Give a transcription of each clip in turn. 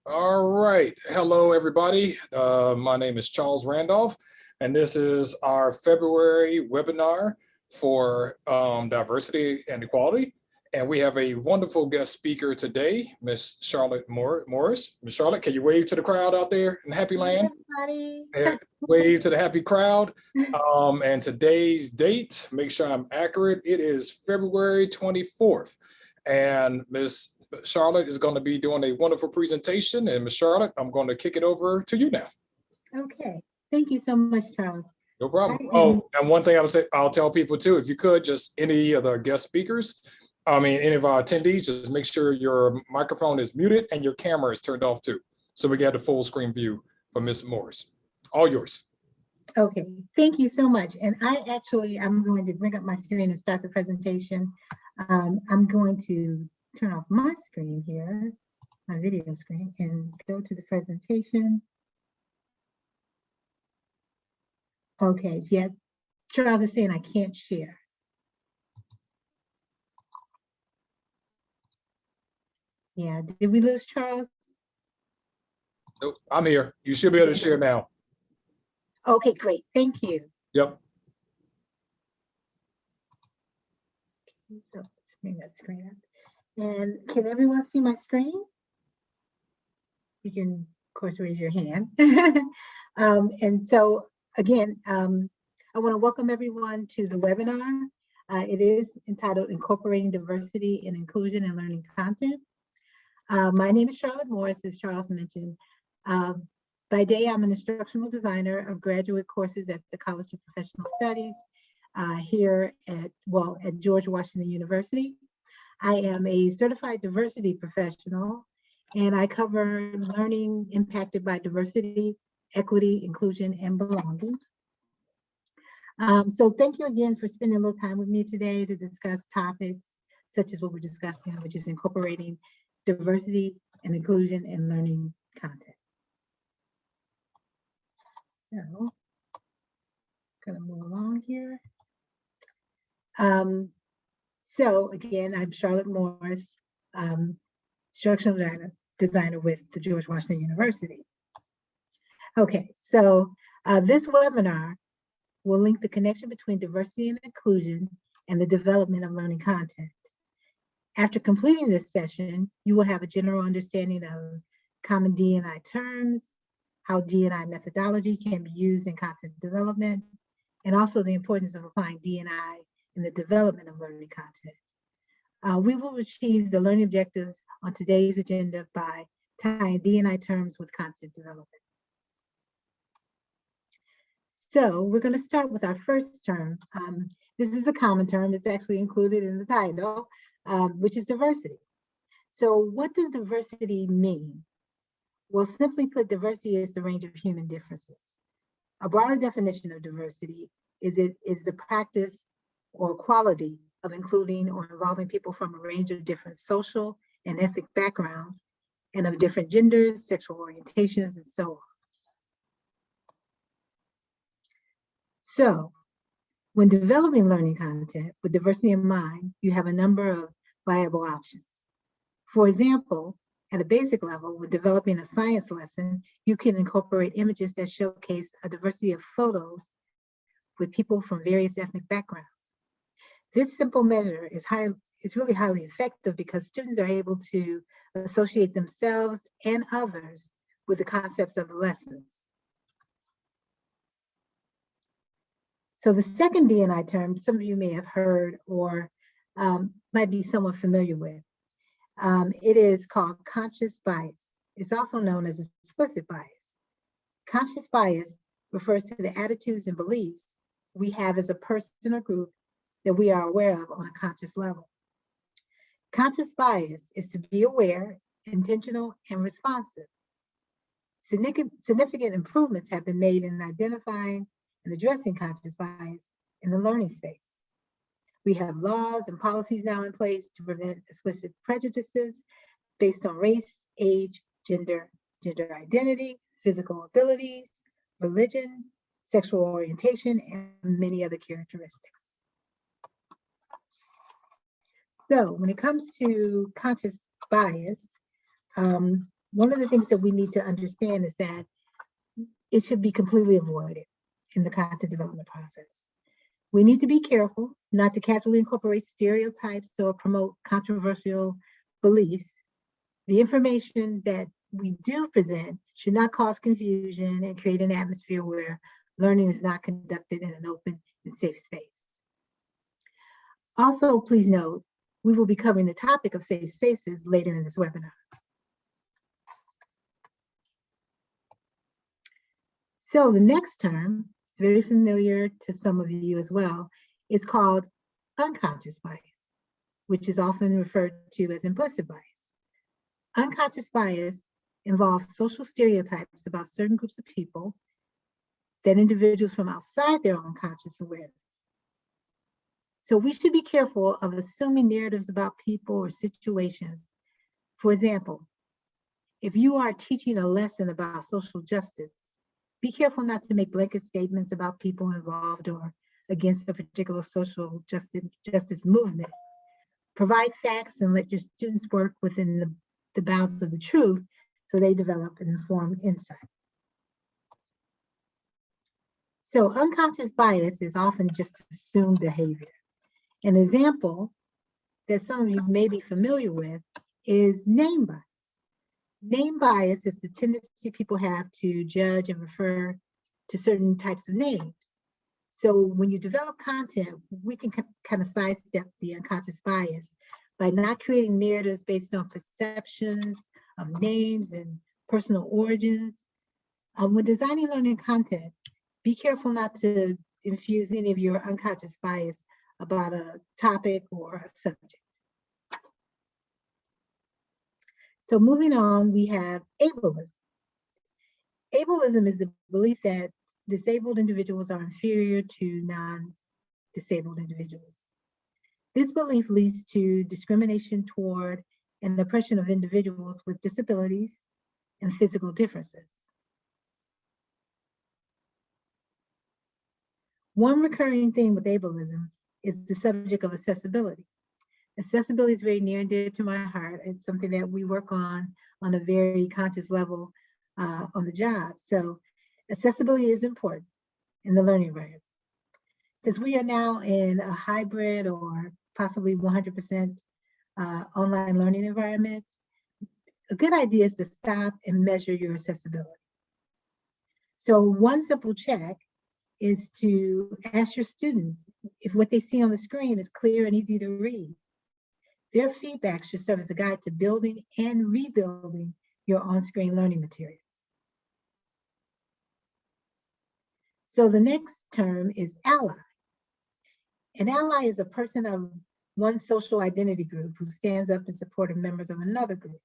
All right. Hello, everybody. My name is Charles Randolph, and this is our February webinar for diversity and equality. And we have a wonderful guest speaker today, Miss Charlotte Morris. Miss Charlotte, can you wave to the crowd out there in Happy Land? Everybody. Wave to the happy crowd. And today's date, make sure I'm accurate, it is February 24th. And Miss Charlotte is going to be doing a wonderful presentation. And Miss Charlotte, I'm going to kick it over to you now. Okay, thank you so much, Charles. No problem. Oh, and one thing I'll tell people too, if you could, just any of the guest speakers, any of our attendees, just make sure your microphone is muted and your camera is turned off too, so we get a full screen view for Ms. Morris. All yours. Okay, thank you so much. And I'm going to bring up my screen and start the presentation. I'm going to turn off my screen here, my video screen, and go to the presentation. Okay, yeah, Charles is saying I can't share. Yeah, did we lose Charles? Nope, I'm here. You should be able to share now. Okay, great, thank you. Yep. So let's bring that screen up. And can everyone see my screen? You can, of course, raise your hand. And so, again, I want to welcome everyone to the webinar. It is entitled Incorporating Diversity and Inclusion in Learning Content. My name is Charlotte Morris, as Charles mentioned. By day, I'm an instructional designer of graduate courses at the College of Professional Studies here at George Washington University. I am a certified diversity professional, and I cover learning impacted by diversity, equity, inclusion, and belonging. So thank you again for spending a little time with me today to discuss topics such as what we're discussing, which is incorporating diversity and inclusion in learning content. So, gonna move along here. So again, I'm Charlotte Morris, instructional designer with the George Washington University. Okay, so this webinar will link the connection between diversity and inclusion and the development of learning content. After completing this session, you will have a general understanding of common D&I terms, how D&I methodology can be used in content development, and also the importance of applying D&I in the development of learning content. We will achieve the learning objectives on today's agenda by tying D&I terms with content development. So we're going to start with our first term. This is a common term. It's actually included in the title, which is diversity. So what does diversity mean? Well, simply put, diversity is the range of human differences. A broader definition of diversity is the practice or quality of including or involving people from a range of different social and ethnic backgrounds and of different genders, sexual orientations, and so on. So when developing learning content with diversity in mind, you have a number of viable options. For example, at a basic level, when developing a science lesson, you can incorporate images that showcase a diversity of photos with people from various ethnic backgrounds. This simple measure is really highly effective because students are able to associate themselves and others with the concepts of the lessons. So the second D&I term, some of you may have heard or might be somewhat familiar with. It is called conscious bias. It's also known as explicit bias. Conscious bias refers to the attitudes and beliefs we have as a person or group that we are aware of on a conscious level. Conscious bias is to be aware, intentional, and responsive. Significant improvements have been made in identifying and addressing conscious bias in the learning space. We have laws and policies now in place to prevent explicit prejudices based on race, age, gender identity, physical abilities, religion, sexual orientation, and many other characteristics. So when it comes to conscious bias, one of the things that we need to understand is that it should be completely avoided in the content development process. We need to be careful not to casually incorporate stereotypes or promote controversial beliefs. The information that we do present should not cause confusion and create an atmosphere where learning is not conducted in an open and safe space. Also, please note, we will be covering the topic of safe spaces later in this webinar. So the next term, is very familiar to some of you as well, is called unconscious bias, which is often referred to as implicit bias. Unconscious bias involves social stereotypes about certain groups of people that individuals from outside their own conscious awareness. So we should be careful of assuming narratives about people or situations. For example, if you are teaching a lesson about social justice, be careful not to make blanket statements about people involved or against a particular social justice movement. Provide facts and let your students work within the bounds of the truth so they develop an informed insight. So unconscious bias is often just assumed behavior. An example that some of you may be familiar with is name bias. Name bias is the tendency people have to judge and refer to certain types of names. So when you develop content, we can kind of sidestep the unconscious bias by not creating narratives based on perceptions of names and personal origins. When designing learning content, be careful not to infuse any of your unconscious bias about a topic or a subject. So moving on, we have ableism. Ableism is the belief that disabled individuals are inferior to non-disabled individuals. This belief leads to discrimination toward and oppression of individuals with disabilities and physical differences. One recurring theme with ableism is the subject of accessibility. Accessibility is very near and dear to my heart. It's something that we work on a very conscious level on the job. So accessibility is important in the learning environment. Since we are now in a hybrid or possibly 100% online learning environment, a good idea is to stop and measure your accessibility. So one simple check is to ask your students if what they see on the screen is clear and easy to read. Their feedback should serve as a guide to building and rebuilding your on-screen learning materials. So the next term is ally. An ally is a person of one social identity group who stands up in support of members of another group.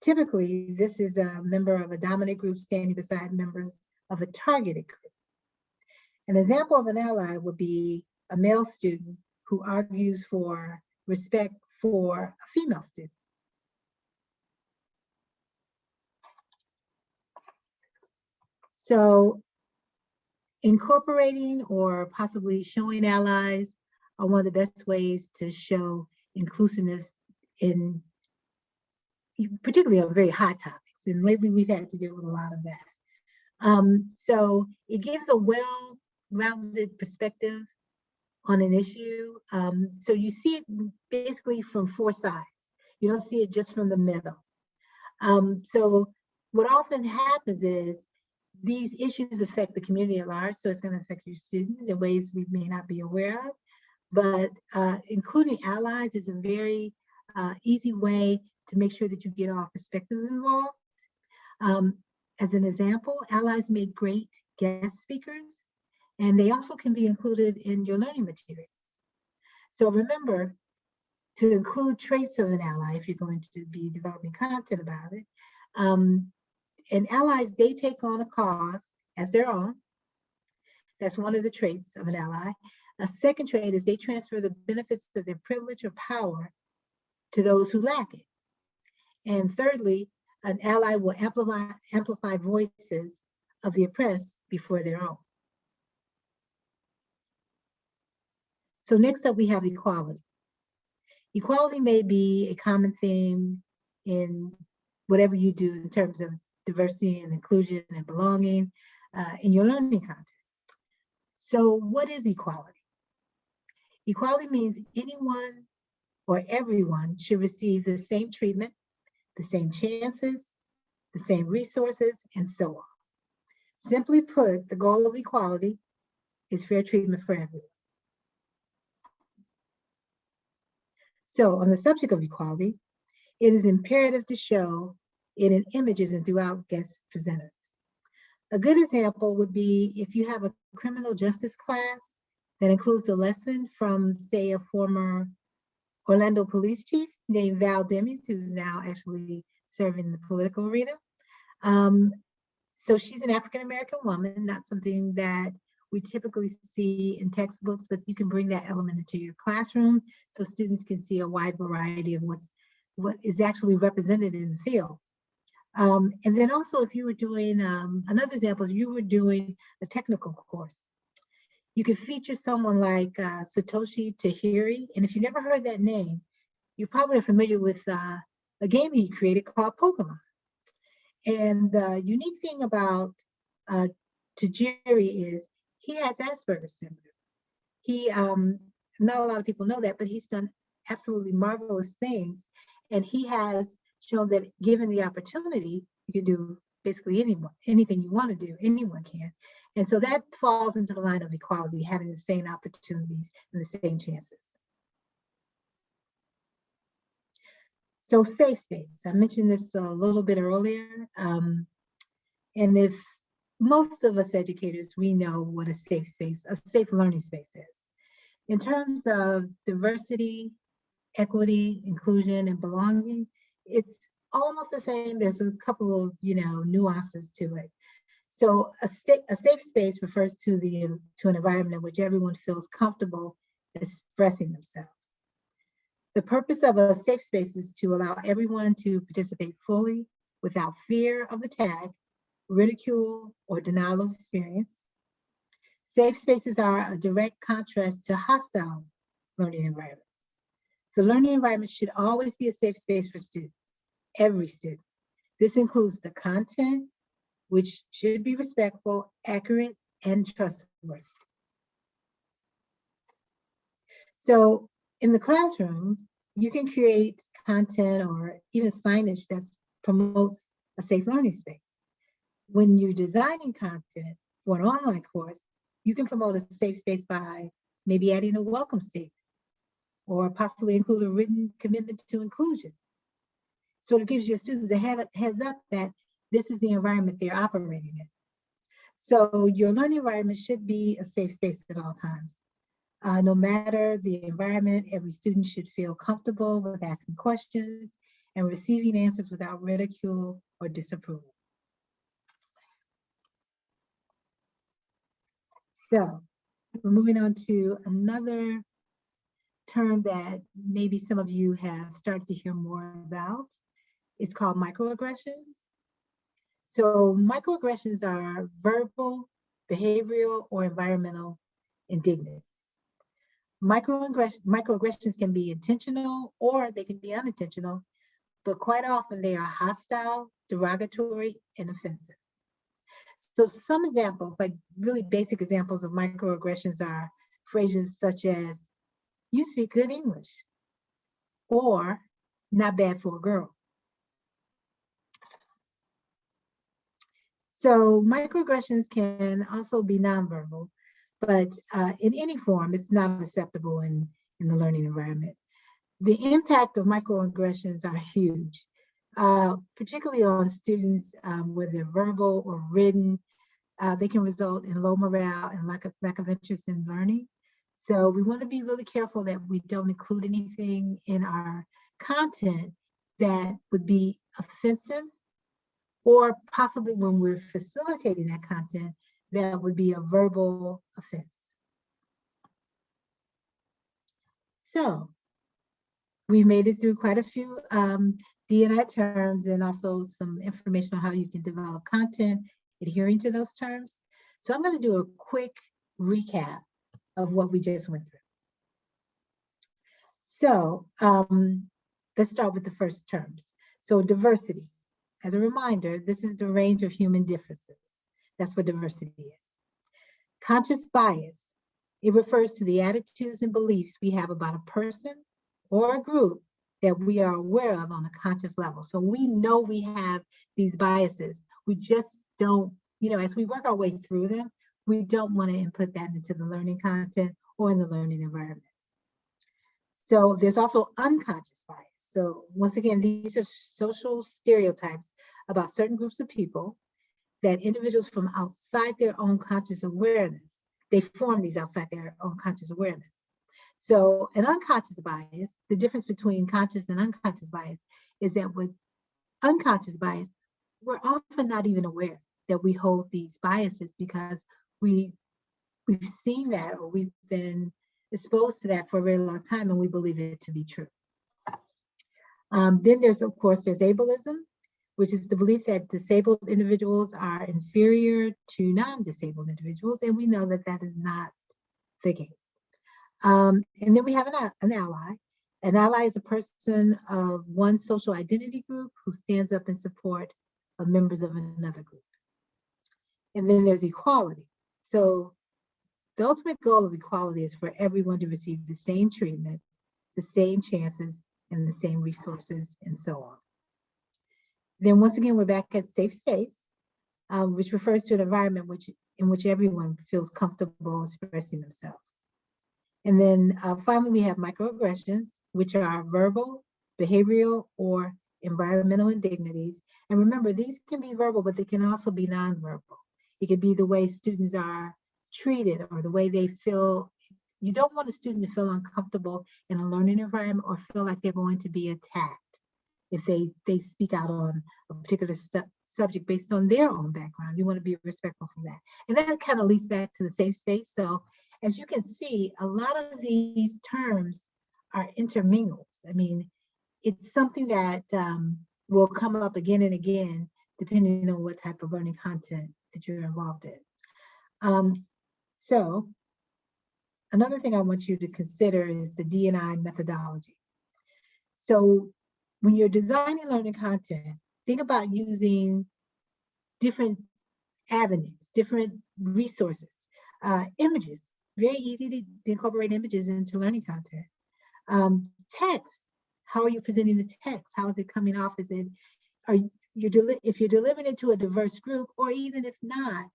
Typically, this is a member of a dominant group standing beside members of a targeted group. An example of an ally would be a male student who argues for respect for a female student. So incorporating or possibly showing allies are one of the best ways to show inclusiveness in particularly on very hot topics. And lately we've had to deal with a lot of that. So it gives a well-rounded perspective on an issue. So you see it basically from four sides. You don't see it just from the middle. So what often happens is these issues affect the community at large, so it's going to affect your students in ways we may not be aware of. But including allies is a very easy way to make sure that you get all perspectives involved. As an example, allies make great guest speakers, and they also can be included in your learning materials. So remember to include traits of an ally if you're going to be developing content about it. And allies, they take on a cause as their own. That's one of the traits of an ally. A second trait is they transfer the benefits of their privilege or power to those who lack it. And thirdly, an ally will amplify voices of the oppressed before their own. So next up, we have equality. Equality may be a common theme whatever you do in terms of diversity and inclusion and belonging in your learning content. So what is equality? Equality means anyone or everyone should receive the same treatment, the same chances, the same resources, and so on. Simply put, the goal of equality is fair treatment for everyone. So on the subject of equality, it is imperative to show it in images and throughout guest presenters. A good example would be if you have a criminal justice class that includes a lesson from, say, a former Orlando police chief named Val Demings, who's now actually serving in the political arena. So she's an African-American woman, not something that we typically see in textbooks, but you can bring that element into your classroom so students can see a wide variety of what is actually represented in the field. And then also if you were doing, another example, if you were doing a technical course, you could feature someone like Satoshi Tahiri. And if you never heard that name, you probably are familiar with a game he created called Pokemon. And the unique thing about Tajiri is he has Asperger's syndrome. He, not a lot of people know that, but he's done absolutely marvelous things. And he has shown that given the opportunity, you can do basically anything you want to do, anyone can. And so that falls into the line of equality, having the same opportunities and the same chances. So safe space, I mentioned this a little bit earlier. And if most of us educators, we know what a safe space, a safe learning space is. In terms of diversity, equity, inclusion, and belonging, it's almost the same. There's a couple of nuances to it. So a safe space refers to an environment in which everyone feels comfortable expressing themselves. The purpose of a safe space is to allow everyone to participate fully without fear of attack, ridicule, or denial of experience. Safe spaces are a direct contrast to hostile learning environments. The learning environment should always be a safe space for students, every student. This includes the content, which should be respectful, accurate, and trustworthy. So in the classroom, you can create content or even signage that promotes a safe learning space. When you're designing content for an online course, you can promote a safe space by maybe adding a welcome statement or possibly include a written commitment to inclusion. So it gives your students a heads up that this is the environment they're operating in. So your learning environment should be a safe space at all times. No matter the environment, every student should feel comfortable with asking questions and receiving answers without ridicule or disapproval. So we're moving on to another term that maybe some of you have started to hear more about. It's called microaggressions. So microaggressions are verbal, behavioral, or environmental indignance. Microaggressions can be intentional or they can be unintentional, but quite often they are hostile, derogatory, and offensive. So some examples, like really basic examples of microaggressions, are phrases such as, "You speak good English," or "Not bad for a girl." So microaggressions can also be nonverbal, but in any form, it's not acceptable in the learning environment. The impact of microaggressions are huge, particularly on students, whether they're verbal or written. They can result in low morale and lack of interest in learning. So we want to be really careful that we don't include anything in our content that would be offensive, or possibly when we're facilitating that content, that would be a verbal offense. So we made it through quite a few D&I terms and also some information on how you can develop content adhering to those terms. So I'm going to do a quick recap of what we just went through. So let's start with the first terms. So diversity. as a reminder, this is the range of human differences. That's what diversity is. Conscious bias, it refers to the attitudes and beliefs we have about a person or a group that we are aware of on a conscious level. So we know we have these biases. We just don't, as we work our way through them, we don't want to input that into the learning content or in the learning environment. So there's also unconscious bias. So once again, these are social stereotypes about certain groups of people that individuals from outside their own conscious awareness, they form these outside their own conscious awareness. So an unconscious bias, the difference between conscious and unconscious bias is that with unconscious bias, we're often not even aware that we hold these biases because we've seen that or we've been exposed to that for a very long time and we believe it to be true. Then there's ableism, which is the belief that disabled individuals are inferior to non-disabled individuals, and we know that that is not the case. And then we have an ally. An ally is a person of one social identity group who stands up in support of members of another group. And then there's equality. So the ultimate goal of equality is for everyone to receive the same treatment, the same chances, and the same resources, and so on. Then once again, we're back at safe space, which refers to an environment in which everyone feels comfortable expressing themselves. And then finally, we have microaggressions, which are verbal, behavioral, or environmental indignities. And remember, these can be verbal, but they can also be nonverbal. It could be the way students are treated or the way they feel. You don't want a student to feel uncomfortable in a learning environment or feel like they're going to be attacked if they speak out on a particular subject based on their own background. You want to be respectful for that. And that kind of leads back to the safe space. So as you can see, a lot of these terms are intermingled. I mean, it's something that will come up again and again, depending on what type of learning content that you're involved in. So another thing I want you to consider is the D&I methodology. So when you're designing learning content, think about using different avenues, different resources, images. Very easy to incorporate images into learning content. Text, how are you presenting the text? How is it coming off? Is it, if you're delivering it to a diverse group, or even if not,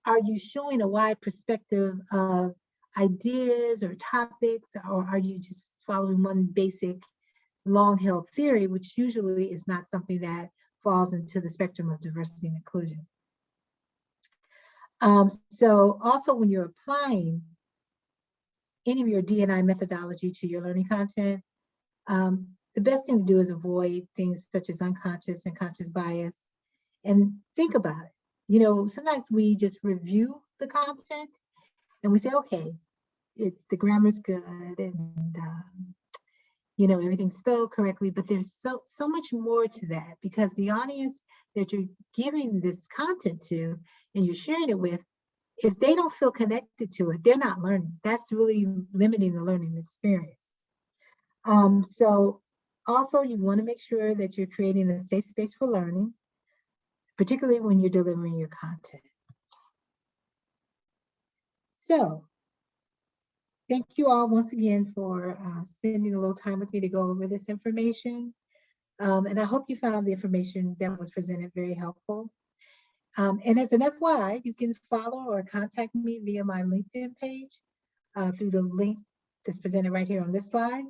are you showing a wide perspective of ideas or topics, or are you just following one basic long-held theory, which usually is not something that falls into the spectrum of diversity and inclusion? So also when you're applying any of your D&I methodology to your learning content, the best thing to do is avoid things such as unconscious and conscious bias, and think about it. You know, sometimes we just review the content and we say, okay, the grammar's good and you know, everything's spelled correctly, but there's so much more to that, because the audience that you're giving this content to and you're sharing it with, if they don't feel connected to it, they're not learning. That's really limiting the learning experience. So also you want to make sure that you're creating a safe space for learning, particularly when you're delivering your content. So thank you all once again for spending a little time with me to go over this information. And I hope you found the information that was presented very helpful. And as an FYI, you can follow or contact me via my LinkedIn page through the link that's presented right here on this slide.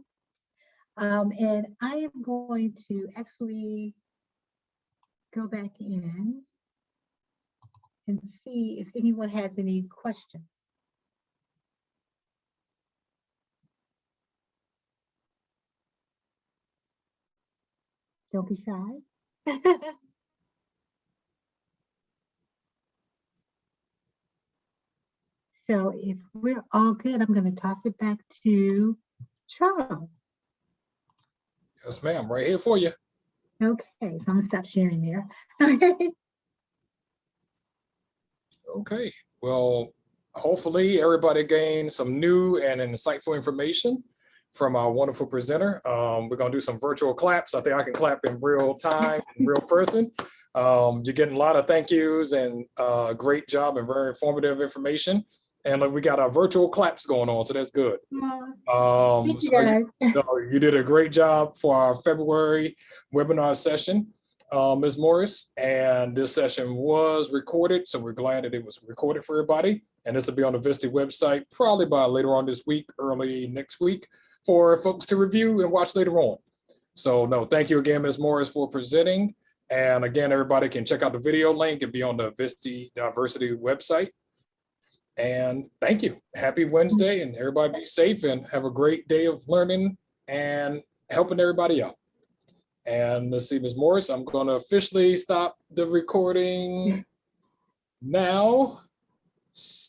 And I am going to actually go back in and see if anyone has any questions. Don't be shy. So if we're all good, I'm going to toss it back to Charles. Yes, ma'am, right here for you. Okay, so I'm going to stop sharing there. Okay, well, hopefully everybody gained some new and insightful information from our wonderful presenter. We're gonna do some virtual claps. I think I can clap in real time, in real person. You're getting a lot of thank yous and great job and very informative information. And we got our virtual claps going on, so that's good. Thank you, guys. You did a great job for our February webinar session, Ms. Morris, and this session was recorded, so we're glad that it was recorded for everybody. And this will be on the VSTE website probably by later on this week, early next week, for folks to review and watch later on. So no, thank you again, Ms. Morris, for presenting. And again, everybody can check out the video link and be on the VSTE Diversity website. And thank you. Happy Wednesday, and everybody be safe and have a great day of learning and helping everybody out. And let's see, Ms. Morris, I'm going to officially stop the recording now.